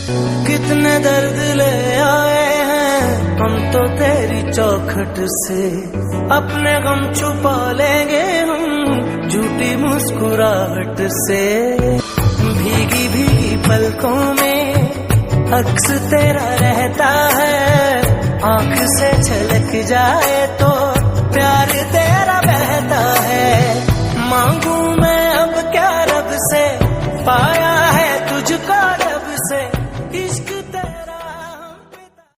कितने दर्द ले आए हैं हम तो तेरी चौखट से, अपने गम छुपा लेंगे हम झूठी मुस्कुराहट से। भीगी भीगी पलकों में अक्स तेरा रहता है, आंख से छलक जाए तो प्यार